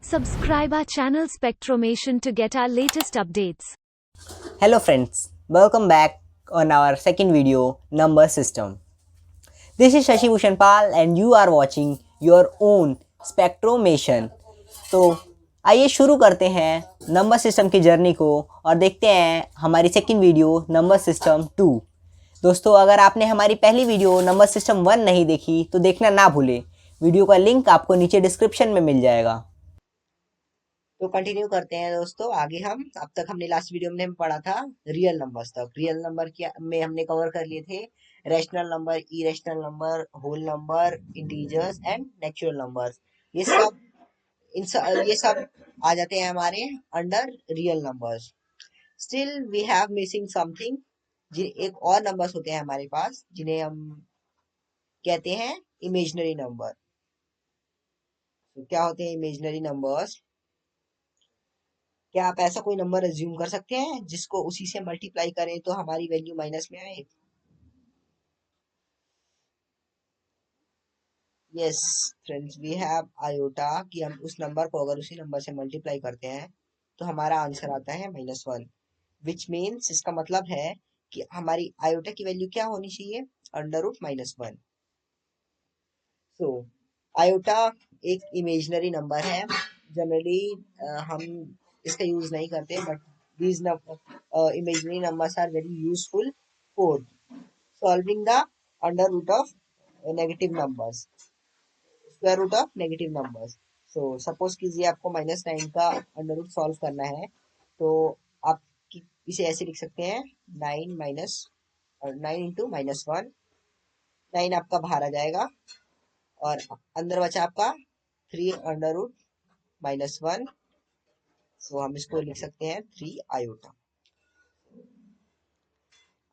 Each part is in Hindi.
Subscribe our channel Spectromation to get our latest updates. Hello friends, welcome back on our second video, number system. This is Shashi Bhushan Pal and you are watching your own Spectromation. तो आइए शुरू करते हैं नंबर सिस्टम की जर्नी को और देखते हैं हमारी सेकंड वीडियो नंबर सिस्टम 2। दोस्तों, अगर आपने हमारी पहली वीडियो नंबर सिस्टम 1 नहीं देखी तो देखना ना भूलें। वीडियो का लिंक आपको नीचे डिस्क्रिप्शन में मिल जाएगा। तो कंटिन्यू करते हैं दोस्तों आगे। हम अब तक हमने लास्ट वीडियो में पढ़ा था रियल नंबर्स तक। रियल नंबर में हमने कवर कर लिए थे rational number, irrational number, whole number, integers and natural numbers. ये सब आ जाते हैं हमारे under real numbers. Still we have missing something. एक और नंबर्स होते हैं हमारे पास जिन्हें हम कहते हैं इमेजिनरी नंबर। तो क्या होते हैं इमेजिनरी नंबर्स? क्या आप ऐसा कोई नंबर एज्यूम कर सकते हैं जिसको उसी से मल्टीप्लाई करें तो हमारी वैल्यू माइनस में आए? Yes friends, we have iota कि हम उस नंबर को अगर उसी नंबर से मल्टीप्लाई करते हैं तो हमारा आंसर आता है -1, विच मीन्स इसका मतलब है कि हमारी आयोटा की वैल्यू क्या होनी चाहिए? √-1। सो आयोटा एक इमेजिनरी नंबर है। जनरली हम इसका यूज नहीं करते, but these imaginary numbers are very useful for solving the under root of negative numbers, square root of negative numbers. So suppose कीजिए आपको -9 का अंडर रूट सॉल्व करना है, तो आप इसे ऐसे लिख सकते हैं 9 इंटू -1। 9 आपका बाहर आ जाएगा और अंदर बचा आपका 3 √-1। सो हम इसको लिख सकते हैं 3 आयोटा।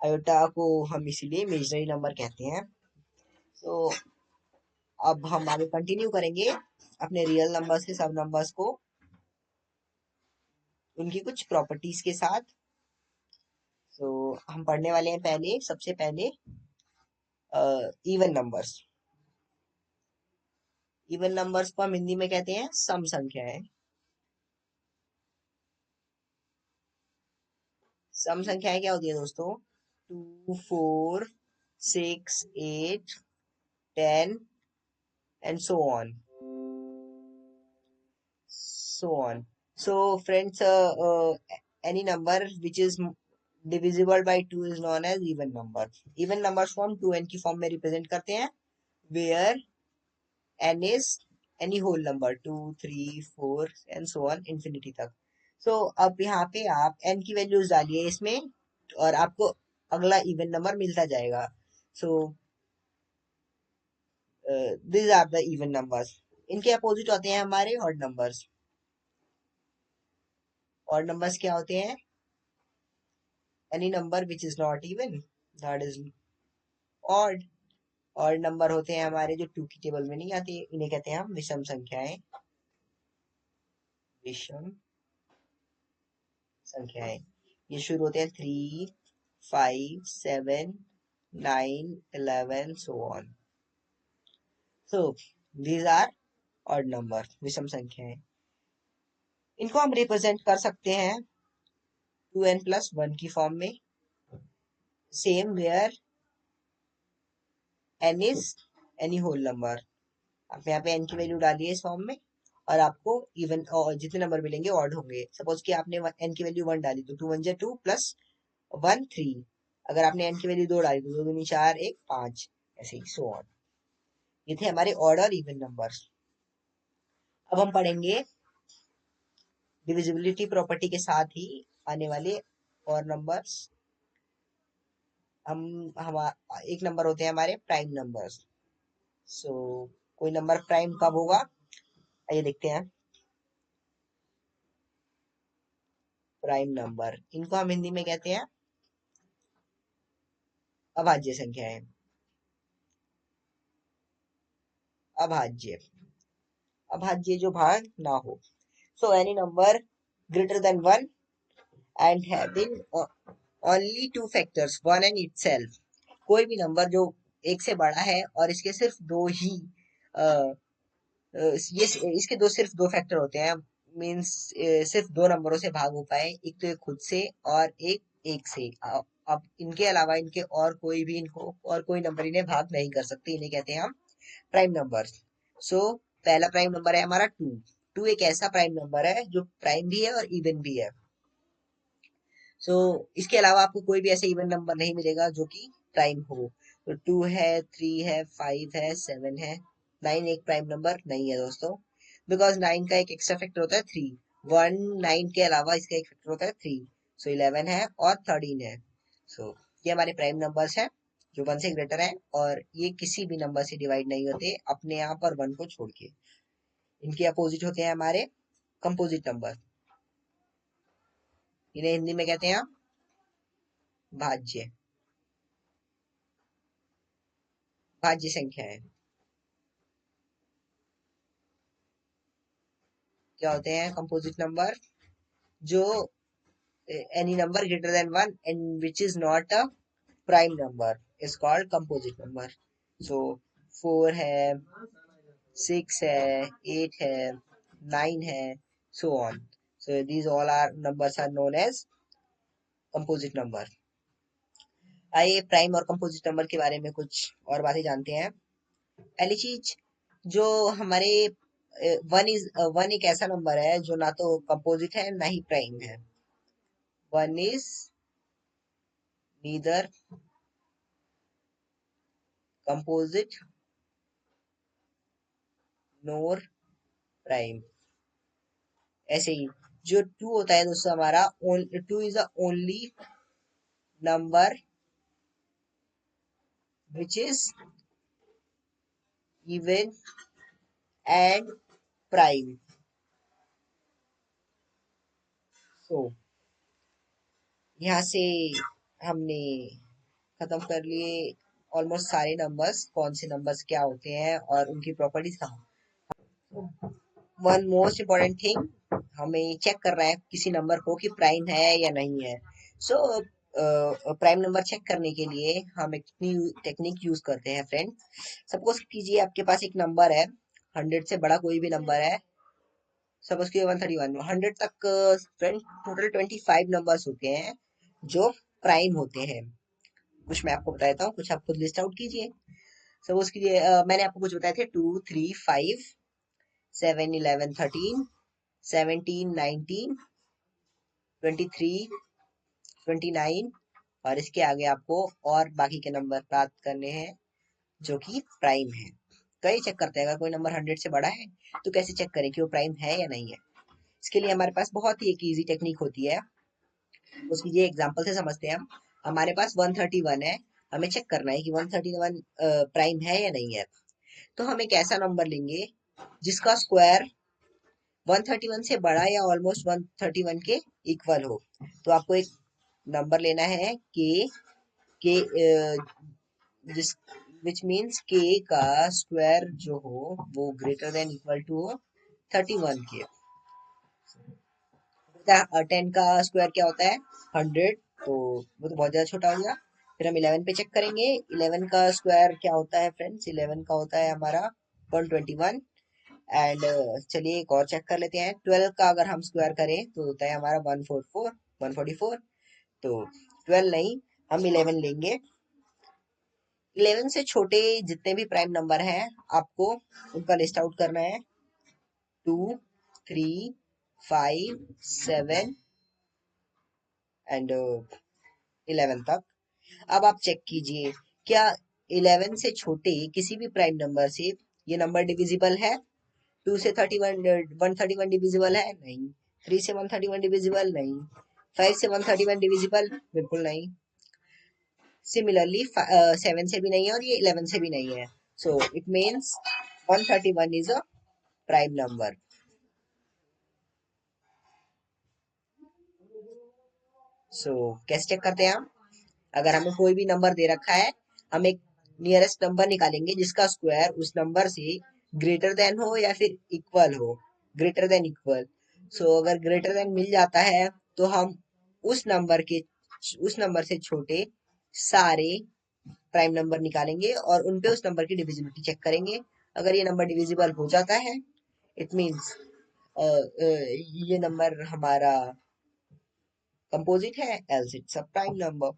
आयोटा को हम इसीलिए इमेजिनरी नंबर कहते हैं। तो अब हम आगे कंटिन्यू करेंगे अपने रियल नंबर्स के सब नंबर्स को उनकी कुछ प्रॉपर्टीज के साथ। तो हम पढ़ने वाले हैं सबसे पहले इवन नंबर्स। इवन नंबर्स को हम हिंदी में कहते हैं सम संख्याएं। सम संख्याएं क्या होती है दोस्तों? 2, 4, 6, 8, 10 and so on. So friends, any number which is divisible by 2 is known as even number. Even numbers को हम 2n की फॉर्म में रिप्रेजेंट करते हैं, where n is any whole number 2, 3, 4 and so on infinity तक। So अब यहाँ पे आप n की वैल्यूज डालिए इसमें और आपको अगला इवन नंबर मिलता जाएगा। So these are the even numbers. इनके अपोजिट होते हैं हमारे ऑड नंबर्स। ऑड नंबर्स क्या होते हैं? Any number which is not even, that is odd. Odd number होते हैं हमारे जो 2 की टेबल में नहीं आते, इन्हें कहते हैं हम विषम संख्याएं। विषम संख्याएं ये शुरू होते हैं 3, 5, 7, 9, 11 so on. So these are odd number, विषम संख्याएं। इनको हम रिप्रेजेंट कर सकते हैं 2n+1 की फॉर्म में। Same where n is any whole number। आप यहाँ पे n की वैल्यू डालिए इस फॉर्म में और आपको इवन और जितने नंबर मिलेंगे ऑड होंगे। सपोज कि आपने n की वैल्यू 1 डाली तो 2 1 2 प्लस 1 3। अगर आपने n की वैल्यू 2 डाली तो 2 दूनी 4 1 5, ऐसे ही सो ऑन। ये थे हमारे ऑड और इवन नंबर्स। अब हम पढ़ेंगे डिविजिबिलिटी प्रॉपर्टी के साथ ही आने वाले और नंबर्स। हम एक नंबर होते हैं हमारे प्राइम नंबर्स। सो कोई नंबर प्राइम कब होगा, आइए देखते हैं। प्राइम नंबर, इनको हम हिंदी में कहते हैं अभाज्य संख्याएं। अभाज्य, अभाज्य जो भाग ना हो। So any number greater then 1 and having only 2 factors 1 and itself. कोई भी नंबर जो 1 से बड़ा है और इसके सिर्फ 2 ही ये इसके सिर्फ दो फैक्टर होते हैं, मीन्स सिर्फ दो नंबरों से भाग हो पाए, एक तो एक खुद से और एक एक से। अब इनके अलावा इनके और कोई भी इनको और कोई नंबर इन्हें भाग नहीं कर सकते, इन्हें कहते हैं हम प्राइम नंबर। सो पहला प्राइम नंबर है हमारा टू। टू एक ऐसा प्राइम नंबर है जो प्राइम भी है और इवन भी है। सो इसके अलावा आपको कोई भी ऐसा इवन नंबर नहीं मिलेगा जो कि प्राइम हो। तो टू है, थ्री है, फाइव है, सेवन है। नाइन एक प्राइम नंबर नहीं है दोस्तों, बिकॉज नाइन का एक एक्स्ट्रा फैक्टर होता है थ्री। वन नाइन के अलावा इसका एक फैक्टर होता है थ्री। सो इलेवन है और थर्टीन है। सो ये हमारे प्राइम नंबर्स हैं जो वन से ग्रेटर है, और ये किसी भी नंबर से डिवाइड नहीं होते अपने आप और वन को छोड़ के। इनके अपोजिट होते हैं हमारे कंपोजिट नंबर। इन्हें हिंदी में कहते हैं हम भाज्य भाज्य संख्या है। क्या होते हैं कंपोजिट नंबर? जो any number greater than one and which is not a prime number is called composite number. So four है, सिक्स है, एट है, नाइन है, so on. So these all are numbers are known as composite number. आइए प्राइम और कंपोजिट नंबर के बारे में कुछ और बातें जानते हैं। पहली चीज, जो हमारे वन एक ऐसा नंबर है जो ना तो कंपोजिट है ना ही प्राइम है। One is neither composite nor prime. ऐसे ही जो टू होता है दोस्तों हमारा, two is the only number which is even and prime. So यहाँ से हमने खत्म कर लिए ऑलमोस्ट सारे नंबर्स, कौन से नंबर्स क्या होते हैं और उनकी प्रॉपर्टीज कहाँ। वन मोस्ट इम्पोर्टेंट थिंग, हमें चेक कर रहा है किसी नंबर को कि प्राइम है या नहीं है। सो प्राइम नंबर चेक करने के लिए हम एक टेक्निक यूज करते हैं फ्रेंड। सपोज कीजिए आपके पास एक नंबर है, हंड्रेड से बड़ा कोई भी नंबर है, सपोज कीजिए 131। हंड्रेड तक फ्रेंड टोटल 25 नंबर्स होते हैं जो प्राइम होते हैं। कुछ मैं आपको बताता हूँ, कुछ आप खुद लिस्ट आउट कीजिए। सपोज कीजिए मैंने आपको कुछ बताए थे, 2 3 5 7 11 13 17 19 23 29, और इसके आगे आपको और बाकी के नंबर प्राप्त करने हैं जो कि प्राइम है। कई चेक करते हैं, अगर कोई नंबर हंड्रेड से बड़ा है तो कैसे चेक करें कि वो प्राइम है या नहीं है। इसके लिए हमारे पास बहुत ही एक इजी टेक्निक होती है, उसकी ये एग्जांपल से समझते हैं हम। हमारे पास 131 है, हमें चेक करना है कि 131 प्राइम है या नहीं है। तो हम एक ऐसा नंबर लेंगे जिसका स्क्वायर 131 से बड़ा या ऑलमोस्ट 131 के इक्वल हो। तो आपको एक नंबर लेना है के जिस विच मीन्स के का स्क्वायर जो हो वो ग्रेटर देन इक्वल टू 31 के। 10 का स्क्वायर क्या होता है? 100, तो वो तो बहुत ज्यादा छोटा हो गया। फिर हम 11 पे चेक करेंगे, 11 का स्क्वायर क्या होता है फ्रेंड्स? 11 का होता है हमारा 121। एंड चलिए एक और चेक कर लेते हैं, 12 का अगर हम स्क्वायर करें तो होता है हमारा 144। तो 12 नहीं, हम 11 लेंगे। 11 से छोटे जितने भी प्राइम नंबर हैं आपको उनका लिस्ट आउट करना है, 2 3 5 7 एंड 11 तक। अब आप चेक कीजिए, क्या 11 से छोटे किसी भी प्राइम नंबर से ये नंबर डिविजिबल है? 2 से 31 131 डिविजिबल है? नहीं। 3 से 131 डिविजिबल? नहीं। 5 से 131 डिविजिबल? बिल्कुल नहीं। सिमिलरली 7 से भी नहीं है और ये 11 से भी नहीं है। So it means 131 is a prime number. So कैसे चेक करते हैं हम? अगर हमें कोई भी नंबर दे रखा है, हम एक नियरेस्ट नंबर निकालेंगे जिसका स्क्वायर उस नंबर से ग्रेटर देन हो या फिर इक्वल हो। Greater than equal. सो अगर ग्रेटर देन मिल जाता है तो हम उस नंबर के उस नंबर से छोटे सारे प्राइम नंबर निकालेंगे और उनपे उस नंबर की डिविजिबिलिटी चेक करेंगे। अगर ये नंबर डिविजिबल हो जाता है इट मीन्स ये नंबर हमारा कंपोजिट है, else it's a prime number.